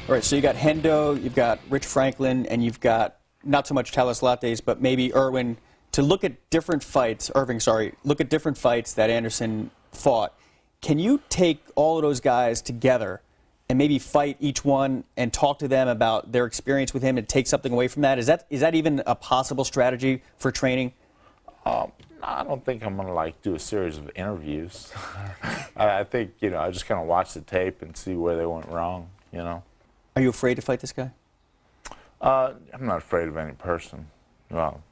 All right, so you got Hendo, you've got Rich Franklin, and you've got not so much Talis Lattes, but maybe Irwin, to look at different fights, Irving, sorry, look at different fights that Anderson fought. Can you take all of those guys together and maybe fight each one and talk to them about their experience with him and take something away from that? Is that even a possible strategy for training? I don't think I'm going to like do a series of interviews. I think, you know, I just kind of watch the tape and see where they went wrong, you know. Are you afraid to fight this guy? I'm not afraid of any person. Well,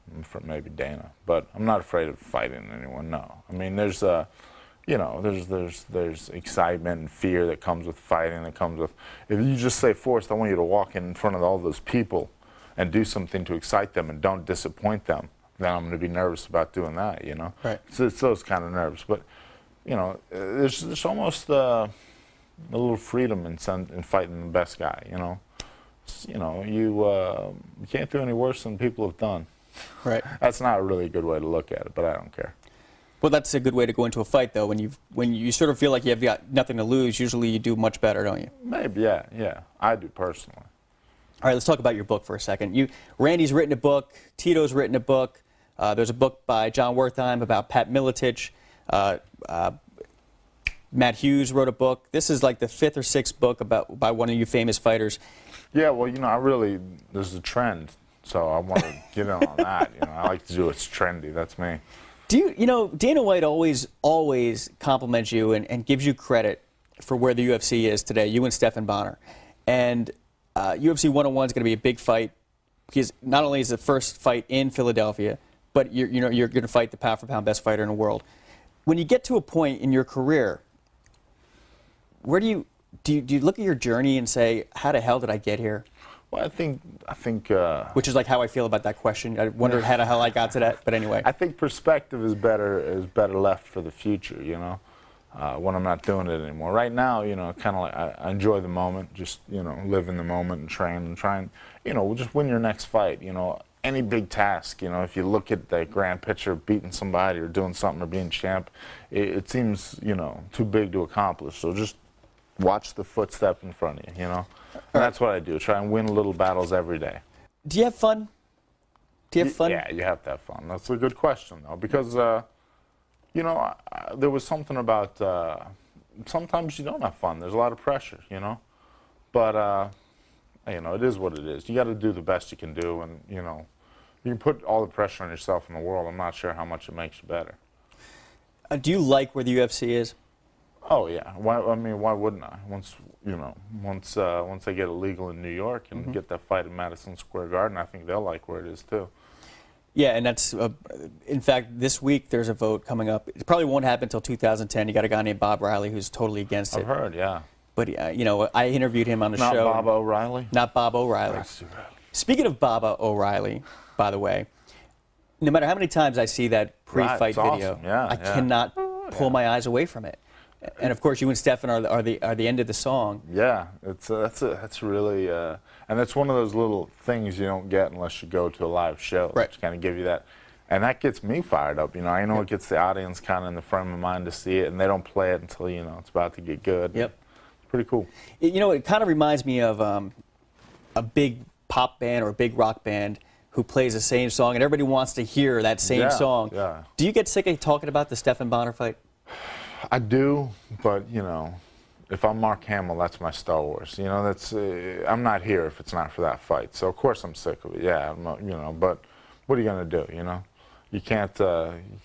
maybe Dana, but I'm not afraid of fighting anyone. No, I mean there's you know, there's excitement and fear that comes with fighting. That comes with, if you just say, Forrest, I want you to walk in front of all those people and do something to excite them and don't disappoint them, then I'm going to be nervous about doing that. You know, right? So it's those kind of nerves. But you know, there's almost a little freedom in fighting the best guy. You know, you can't do any worse than people have done. Right. That's not a really good way to look at it, but I don't care. Well, that's a good way to go into a fight, though. When you sort of feel like you've got nothing to lose, usually you do much better, don't you? Maybe, yeah. I do personally. All right, let's talk about your book for a second. Randy's written a book. Tito's written a book. There's a book by John Wertheim about Pat Miletich. Matt Hughes wrote a book. This is like the 5th or 6th book by one of you famous fighters. Yeah, well, you know, there's a trend, so I want to get in on that. You know, I like to do what's trendy. That's me. You know, Dana White always compliments you and gives you credit for where the UFC is today, you and Stephan Bonnar. And UFC 101 is going to be a big fight because not only is it the first fight in Philadelphia, but you're going to fight the pound-for-pound best fighter in the world. When you get to a point in your career, where do you look at your journey and say, how the hell did I get here? Well, I think. Which is like how I feel about that question. I wondered how the hell I got to that, but anyway. I think perspective is better left for the future. You know, when I'm not doing it anymore. Right now, you know, kind of like I enjoy the moment. Just, you know, live in the moment and train and try and, you know, just win your next fight. You know, any big task. You know, if you look at the grand picture of beating somebody or doing something or being champ, it seems, you know, too big to accomplish. So just watch the footstep in front of you, you know? And that's what I do, try and win little battles every day. Do you have fun? Do you have fun? Yeah, you have to have fun. That's a good question, though, because, you know, there was something about sometimes you don't have fun. There's a lot of pressure, you know? But, you know, it is what it is. You got to do the best you can do, and, you know, you can put all the pressure on yourself in the world. I'm not sure how much it makes you better. Do you like where the UFC is? Oh yeah. I mean, why wouldn't I? Once they get it legal in New York and get that fight in Madison Square Garden, I think they'll like where it is too. Yeah, and that's in fact this week there's a vote coming up. It probably won't happen until 2010. You got a guy named Bob Riley who's totally against it. I've heard, yeah. But you know, I interviewed him on the show. Not Bob O'Reilly. Not Bob O'Reilly. Speaking of Bob O'Reilly, by the way, no matter how many times I see that pre-fight video, awesome. Yeah, I cannot pull my eyes away from it. And of course, you and Stephan are the end of the song. Yeah, that's really, and that's one of those little things you don't get unless you go to a live show. Right. To kind of give you that, and that gets me fired up. You know, I know it gets the audience kind of in the frame of mind to see it, and they don't play it until, you know, it's about to get good. Yep. It's pretty cool. You know, it kind of reminds me of a big pop band or a big rock band who plays the same song, and everybody wants to hear that same song. Yeah. Do you get sick of talking about the Stephan Bonnar fight? I do, but, you know, if I'm Mark Hamill, that's my Star Wars. You know, that's I'm not here if it's not for that fight. So of course I'm sick of it. Yeah, you know, but what are you gonna do? You know, you can't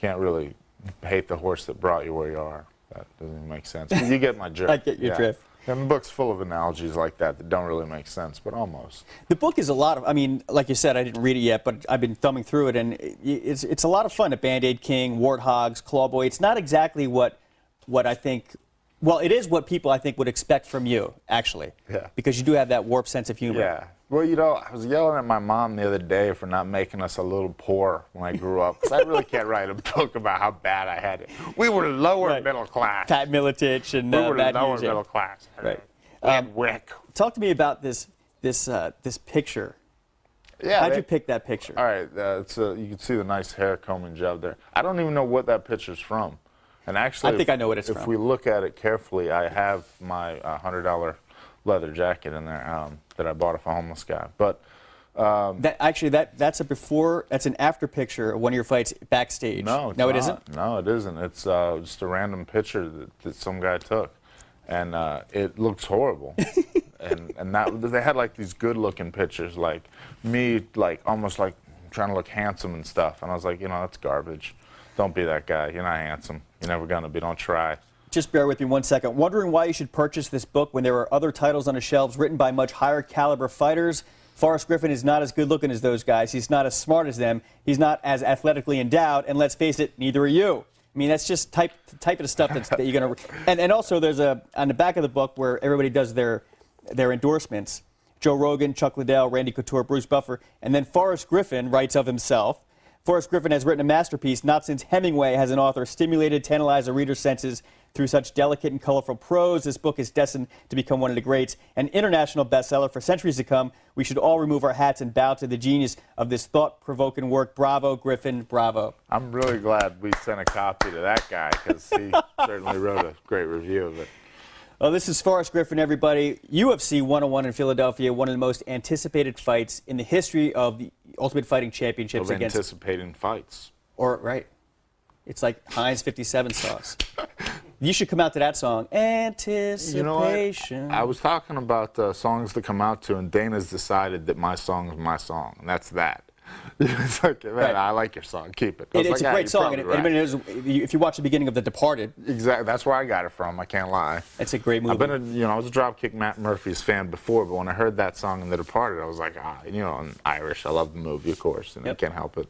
really hate the horse that brought you where you are. That doesn't make sense. But you get my drift. I get your drift. And the book's full of analogies like that don't really make sense, but almost. The book is a lot of, I mean, like you said, I didn't read it yet, but I've been thumbing through it, and it's a lot of fun. A Band-Aid King, Warthogs, Clawboy. It's not exactly what I think, well, it is what people I think would expect from you, actually. Yeah. Because you do have that warped sense of humor. Yeah. Well, you know, I was yelling at my mom the other day for not making us a little poor when I grew up. Because I really can't write a book about how bad I had it. We were lower middle class. Pat Miletich and we were Matt lower Hughes, middle class. Right. Wick. Talk to me about this picture. Yeah. How'd you pick that picture? All right. You can see the nice hair combing job there. I don't even know what that picture's from. And actually, I think I know what it's from. If we look at it carefully, I have my $100 leather jacket in there that I bought off a homeless guy. But that's an after picture of one of your fights backstage. No, it isn't. No, it isn't. It's just a random picture that some guy took, and it looks horrible. and they had like these good-looking pictures, like me, like almost like trying to look handsome and stuff. And I was like, that's garbage. Don't be that guy. You're not handsome. You're never gonna be. Don't try. Just bear with me 1 second. Wondering why you should purchase this book when there are other titles on the shelves written by much higher caliber fighters? Forrest Griffin is not as good looking as those guys. He's not as smart as them. He's not as athletically endowed. And let's face it, neither are you. I mean, that's just type of stuff that you're going to... And also there's on the back of the book where everybody does their endorsements. Joe Rogan, Chuck Liddell, Randy Couture, Bruce Buffer. And then Forrest Griffin writes of himself. Forrest Griffin has written a masterpiece, not since Hemingway has an author stimulated, tantalized a reader's senses through such delicate and colorful prose. This book is destined to become one of the greats, an international bestseller for centuries to come. We should all remove our hats and bow to the genius of this thought-provoking work. Bravo, Griffin, bravo. I'm really glad we sent a copy to that guy, because he certainly wrote a great review of it. Well, this is Forrest Griffin, everybody. UFC 101 in Philadelphia, one of the most anticipated fights in the history of the Ultimate Fighting Championships. Anticipating fights. Right. It's like Heinz 57 sauce. You should come out to that song. Anticipation. You know what? I was talking about songs to come out to, and Dana's decided that my song is my song, and that's that. It's like, man, right. I like your song. Keep it. It's a great song. If you watch the beginning of The Departed. Exactly. That's where I got it from. I can't lie. It's a great movie. I was a Dropkick Matt Murphy's fan before, but when I heard that song in The Departed, I was like, I'm Irish. I love the movie, of course, and I can't help it.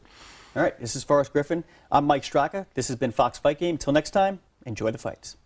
All right. This is Forrest Griffin. I'm Mike Straka. This has been Fox Fight Game. Until next time, enjoy the fights.